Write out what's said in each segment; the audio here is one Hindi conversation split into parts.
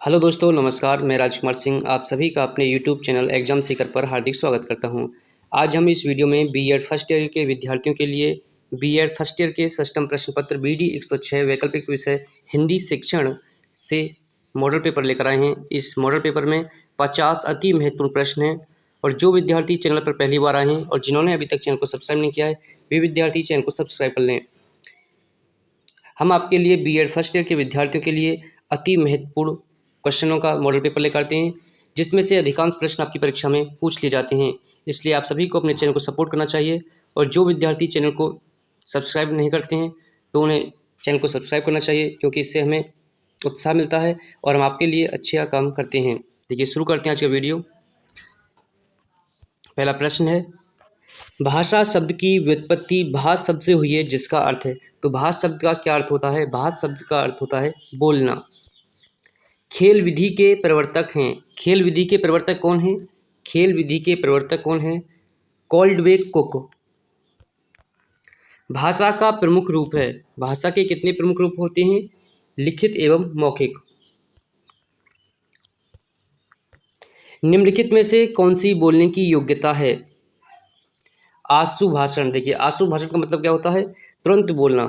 हेलो दोस्तों, नमस्कार। मैं राजकुमार सिंह आप सभी का अपने यूट्यूब चैनल एग्जाम सीकर पर हार्दिक स्वागत करता हूं। आज हम इस वीडियो में बीएड फर्स्ट ईयर के विद्यार्थियों के लिए बीएड फर्स्ट ईयर के षष्ठम प्रश्न पत्र बीडी 106 वैकल्पिक विषय हिंदी शिक्षण से मॉडल पेपर लेकर आए हैं। इस मॉडल पेपर में 50 अति महत्वपूर्ण प्रश्न हैं और जो विद्यार्थी चैनल पर पहली बार आए हैं और जिन्होंने अभी तक चैनल को सब्सक्राइब नहीं किया है वे विद्यार्थी चैनल को सब्सक्राइब कर लें। हम आपके लिए बीएड फर्स्ट ईयर के विद्यार्थियों के लिए अति महत्वपूर्ण क्वेश्चनों का मॉडल पेपर लेकर आते हैं, जिसमें से अधिकांश प्रश्न आपकी परीक्षा में पूछ लिए जाते हैं। इसलिए आप सभी को अपने चैनल को सपोर्ट करना चाहिए और जो विद्यार्थी चैनल को सब्सक्राइब नहीं करते हैं तो उन्हें चैनल को सब्सक्राइब करना चाहिए, क्योंकि इससे हमें उत्साह मिलता है और हम आपके लिए अच्छा काम करते हैं। देखिए, शुरू करते हैं आज का वीडियो। पहला प्रश्न है, भाषा शब्द की व्युत्पत्ति भाष शब्द से हुई है जिसका अर्थ है। तो भाष शब्द का क्या अर्थ होता है? भाष शब्द का अर्थ होता है बोलना। खेल विधि के प्रवर्तक हैं। खेल विधि के प्रवर्तक कौन हैं? खेल विधि के प्रवर्तक कौन हैं? Caldwell cook. भाषा का प्रमुख रूप है। भाषा के कितने प्रमुख रूप होते हैं? लिखित एवं मौखिक। निम्नलिखित में से कौन सी बोलने की योग्यता है? आशु भाषण। देखिए, आशु भाषण का मतलब क्या होता है? तुरंत बोलना।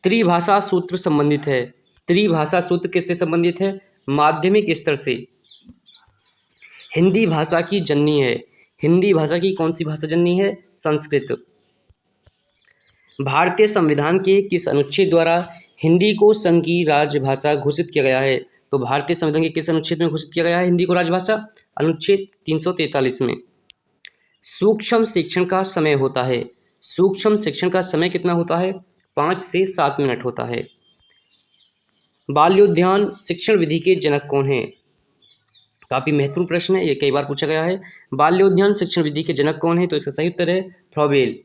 त्रिभाषा सूत्र संबंधित है। त्रिभाषा सूत्र किससे संबंधित है? माध्यमिक स्तर से। हिंदी भाषा की जननी है। हिंदी भाषा की कौन सी भाषा जननी है? संस्कृत। भारतीय संविधान के किस अनुच्छेद द्वारा हिंदी को संघ की राजभाषा घोषित किया गया है? तो भारतीय संविधान के किस अनुच्छेद में घोषित किया गया है हिंदी को राजभाषा? अनुच्छेद 343 में। सूक्ष्म शिक्षण का समय होता है। सूक्ष्म शिक्षण का समय कितना होता है? 5 से 7 मिनट होता है। बाल्योद्यान शिक्षण विधि के जनक कौन हैं? काफ़ी महत्वपूर्ण प्रश्न है, ये कई बार पूछा गया है। बाल्योद्यान शिक्षण विधि के जनक कौन है? तो इसका सही उत्तर है फ्रॉबेल।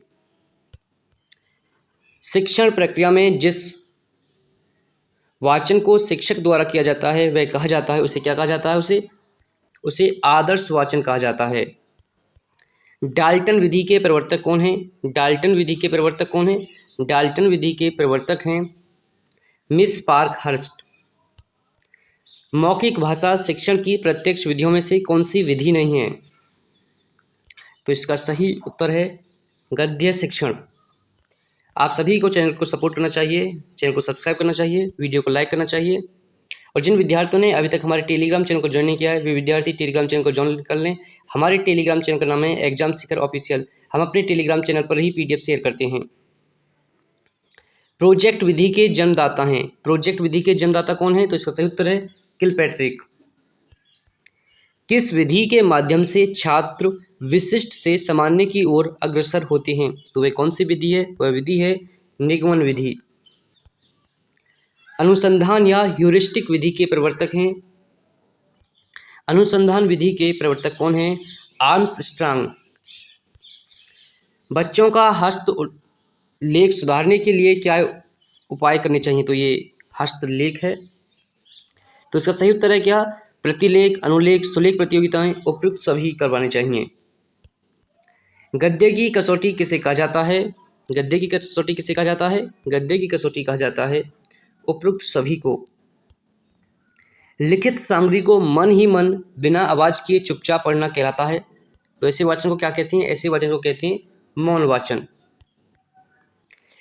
शिक्षण प्रक्रिया में जिस वाचन को शिक्षक द्वारा किया जाता है वह कहा जाता है, उसे क्या कहा जाता है? उसे आदर्श वाचन कहा जाता है। डाल्टन विधि के प्रवर्तक कौन हैं? डाल्टन विधि के प्रवर्तक कौन हैं? डाल्टन विधि के प्रवर्तक हैं मिस पार्कहर्स्ट। मौखिक भाषा शिक्षण की प्रत्यक्ष विधियों में से कौन सी विधि नहीं है? तो इसका सही उत्तर है गद्य शिक्षण। आप सभी को चैनल को सपोर्ट करना चाहिए, चैनल को सब्सक्राइब करना चाहिए, वीडियो को लाइक करना चाहिए और जिन विद्यार्थियों ने अभी तक हमारे टेलीग्राम चैनल को ज्वाइन नहीं किया है वे विद्यार्थी टेलीग्राम चैनल को ज्वाइन कर लें। हमारे टेलीग्राम चैनल का नाम है एग्जाम सीकर ऑफिशियल। हम अपने टेलीग्राम चैनल पर ही PDF शेयर करते हैं। प्रोजेक्ट विधि के जन्मदाता हैं। प्रोजेक्ट विधि के जन्मदाता कौन है? तो इसका सही उत्तर है किलपैट्रिक। किस विधि के माध्यम से छात्र विशिष्ट से सामान्य की ओर अग्रसर होते हैं? तो वह कौन सी विधि है? वह विधि है निगमन विधि। अनुसंधान या ह्यूरिस्टिक विधि के प्रवर्तक हैं। अनुसंधान विधि के प्रवर्तक कौन हैं? आर्मस्ट्रांग। बच्चों का हस्तलेख सुधारने के लिए क्या उपाय करने चाहिए? तो ये हस्तलेख है। तो इसका सही उत्तर है क्या? प्रतिलेख, अनुलेख, सुलेख प्रतियोगिताएं उपयुक्त सभी करवाने चाहिए। गद्य की कसौटी किसे कहा जाता है? गद्य की कसौटी किसे कहा जाता है? गद्य की कसौटी कहा जाता है उपयुक्त सभी को। लिखित सामग्री को मन ही मन बिना आवाज किए चुपचाप पढ़ना कहलाता है। तो ऐसे वाचन को क्या कहते हैं? ऐसे वाचन को कहते हैं मौन वाचन।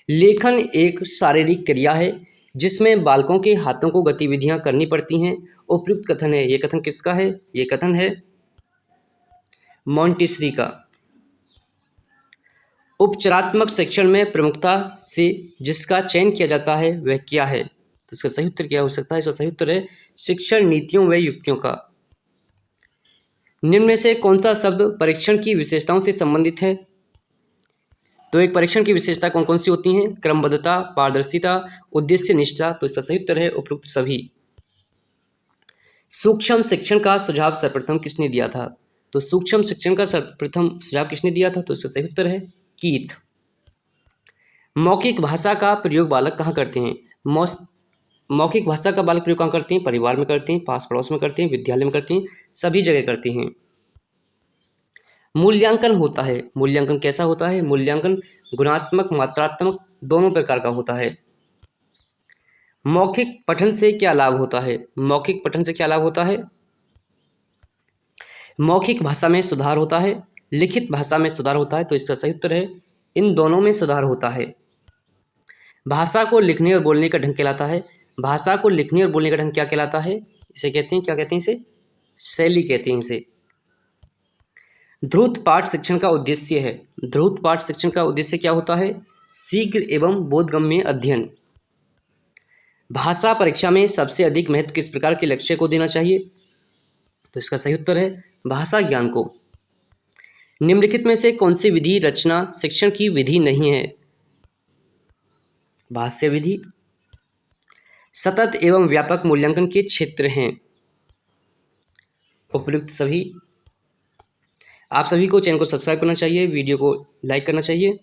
लेखन एक शारीरिक क्रिया है जिसमें बालकों के हाथों को गतिविधियां करनी पड़ती हैं। उपयुक्त कथन है। ये कथन किसका है? ये कथन है मॉन्टेसरी का। उपचारात्मक शिक्षण में प्रमुखता से जिसका चयन किया जाता है वह क्या है? तो इसका सही उत्तर क्या हो सकता है? इसका सही उत्तर है शिक्षण नीतियों व युक्तियों का। निम्न में से कौन सा शब्द परीक्षण की विशेषताओं से संबंधित है? तो एक परीक्षण की विशेषता कौन कौन सी होती हैं? क्रमबद्धता, पारदर्शिता, उद्देश्य निष्ठा। तो इसका सही उत्तर है उपयुक्त सभी। सूक्ष्म शिक्षण का सुझाव सर्वप्रथम किसने दिया था? तो सूक्ष्म शिक्षण का सर्वप्रथम सुझाव किसने दिया था? तो इसका सही उत्तर है कीथ। मौखिक भाषा का प्रयोग बालक कहाँ करते हैं? मौखिक भाषा का बालक प्रयोग कहाँ करते हैं? परिवार में करते हैं, पास पड़ोस में करते हैं, विद्यालय में करते हैं, सभी जगह करते हैं। मूल्यांकन होता है। मूल्यांकन कैसा होता है? मूल्यांकन गुणात्मक, मात्रात्मक दोनों प्रकार का होता है। मौखिक पठन से क्या लाभ होता है? मौखिक पठन से क्या लाभ होता है? मौखिक भाषा में सुधार होता है, लिखित भाषा में सुधार होता है। तो इसका सही उत्तर है इन दोनों में सुधार होता है। भाषा को लिखने और बोलने का ढंग कहलाता है। भाषा को लिखने और बोलने का ढंग क्या कहलाता है? इसे कहते हैं, क्या कहते हैं इसे? शैली कहते हैं इसे। ध्रुत पाठ शिक्षण का उद्देश्य है। ध्रुत पाठ शिक्षण का उद्देश्य क्या होता है? शीघ्र एवं बोधगम्य अध्ययन। भाषा परीक्षा में सबसे अधिक महत्व किस प्रकार के लक्ष्य को देना चाहिए? तो इसका सही उत्तर है भाषा ज्ञान को। निम्नलिखित में से कौन सी विधि रचना शिक्षण की विधि नहीं है? भाष्य विधि। सतत एवं व्यापक मूल्यांकन के क्षेत्र हैं। उपयुक्त सभी। आप सभी को चैनल को सब्सक्राइब करना चाहिए, वीडियो को लाइक करना चाहिए।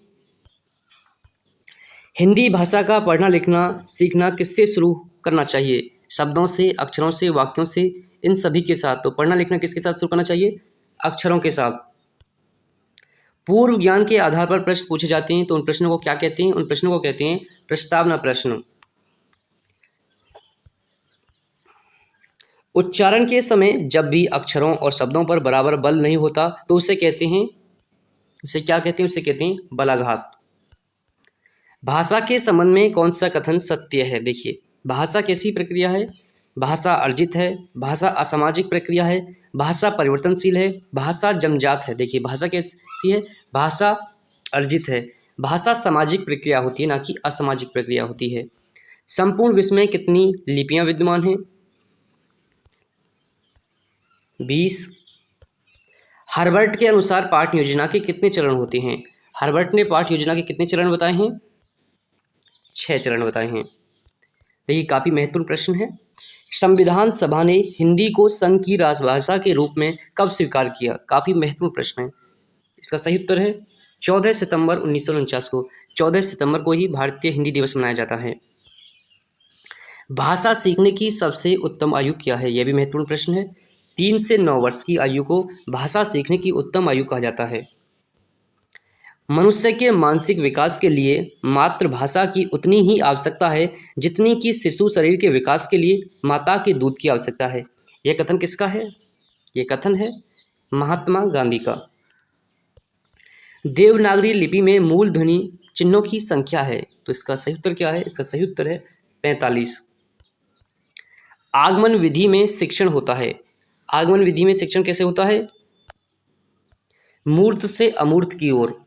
हिंदी भाषा का पढ़ना लिखना सीखना किससे शुरू करना चाहिए? शब्दों से, अक्षरों से, वाक्यों से, इन सभी के साथ। तो पढ़ना लिखना किसके साथ शुरू करना चाहिए? अक्षरों के साथ। पूर्व ज्ञान के आधार पर प्रश्न पूछे जाते हैं तो उन प्रश्नों को क्या कहते हैं? उन प्रश्नों को कहते हैं प्रस्तावना प्रश्न। उच्चारण के समय जब भी अक्षरों और शब्दों पर बराबर बल नहीं होता तो उसे कहते हैं, उसे क्या कहते हैं? उसे कहते हैं बलाघात। भाषा के संबंध में कौन सा कथन सत्य है? देखिए, भाषा कैसी प्रक्रिया है? भाषा अर्जित है, भाषा असामाजिक प्रक्रिया है, भाषा परिवर्तनशील है, भाषा जन्मजात है। देखिए, भाषा कैसी है? भाषा अर्जित है। भाषा सामाजिक प्रक्रिया होती है, ना कि असामाजिक प्रक्रिया होती है। संपूर्ण विश्व में कितनी लिपियां विद्यमान हैं? 20। हार्वर्ड के अनुसार पाठ योजना के कितने चरण होते हैं? हार्वर्ड ने पाठ योजना के कितने चरण बताए हैं? 6 चरण बताए हैं। देखिए, काफ़ी महत्वपूर्ण प्रश्न है। संविधान सभा ने हिंदी को संघ की राजभाषा के रूप में कब स्वीकार किया? काफ़ी महत्वपूर्ण प्रश्न है। इसका सही उत्तर है 14 सितंबर 1949 को। 14 सितंबर को ही भारतीय हिंदी दिवस मनाया जाता है। भाषा सीखने की सबसे उत्तम आयु क्या है? यह भी महत्वपूर्ण प्रश्न है। 3 से 9 वर्ष की आयु को भाषा सीखने की उत्तम आयु कहा जाता है। मनुष्य के मानसिक विकास के लिए मातृभाषा की उतनी ही आवश्यकता है जितनी कि शिशु शरीर के विकास के लिए माता के दूध की आवश्यकता है। यह कथन किसका है? यह कथन है महात्मा गांधी का। देवनागरी लिपि में मूल ध्वनि चिन्हों की संख्या है, तो इसका सही उत्तर क्या है? इसका सही उत्तर है 45। आगमन विधि में शिक्षण होता है। आगमन विधि में शिक्षण कैसे होता है? मूर्त से अमूर्त की ओर।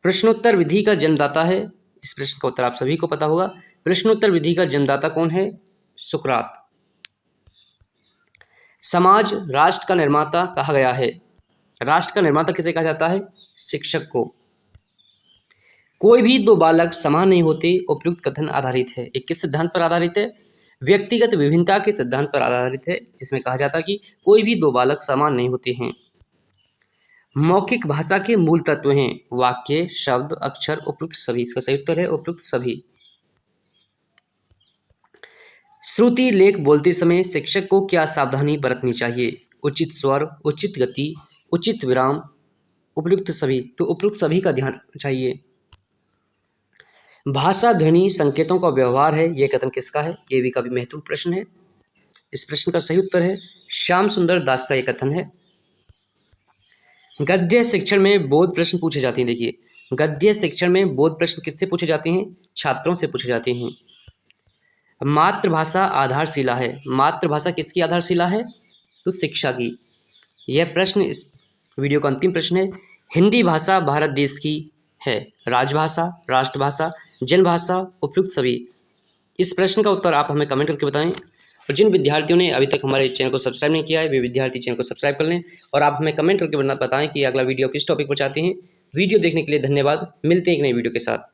प्रश्नोत्तर विधि का जन्मदाता है, इस प्रश्न का उत्तर आप सभी को पता होगा। प्रश्नोत्तर विधि का जन्मदाता कौन है? सुकरात। समाज राष्ट्र का निर्माता कहा गया है। राष्ट्र का निर्माता किसे कहा जाता है? शिक्षक को। कोई भी दो बालक समान नहीं होते, उपयुक्त कथन आधारित है। एक किस सिद्धांत पर आधारित है? व्यक्तिगत विभिन्नता के सिद्धांत पर आधारित है, जिसमें कहा जाता है कि कोई भी दो बालक समान नहीं होते हैं। मौखिक भाषा के मूल तत्व हैं वाक्य, शब्द, अक्षर, उपयुक्त सभी। इसका सही उत्तर है उपयुक्त सभी। श्रुति लेख बोलते समय शिक्षक को क्या सावधानी बरतनी चाहिए? उचित स्वर, उचित गति, उचित विराम, उपयुक्त सभी। तो उपयुक्त सभी का ध्यान चाहिए। भाषा ध्वनि संकेतों का व्यवहार है, यह कथन किसका है? ये भी काफी महत्वपूर्ण प्रश्न है। इस प्रश्न का सही उत्तर है श्याम सुंदर दास का यह कथन है। गद्य शिक्षण में बोध प्रश्न पूछे जाते हैं। देखिए, गद्य शिक्षण में बोध प्रश्न किससे पूछे जाते हैं? छात्रों से पूछे जाते हैं। मातृभाषा आधारशिला है। मातृभाषा किसकी आधारशिला है? तो शिक्षा की। यह प्रश्न इस वीडियो का अंतिम प्रश्न है। हिंदी भाषा भारत देश की है राजभाषा, राष्ट्रभाषा, जनभाषा, उपयुक्त सभी। इस प्रश्न का उत्तर आप हमें कमेंट करके बताएं। और जिन विद्यार्थियों ने अभी तक हमारे चैनल को सब्सक्राइब नहीं किया है, वे विद्यार्थी चैनल को सब्सक्राइब कर लें। और आप हमें कमेंट करके बताएं कि अगला वीडियो किस टॉपिक पर चाहते हैं। वीडियो देखने के लिए धन्यवाद। मिलते हैं एक नई वीडियो के साथ।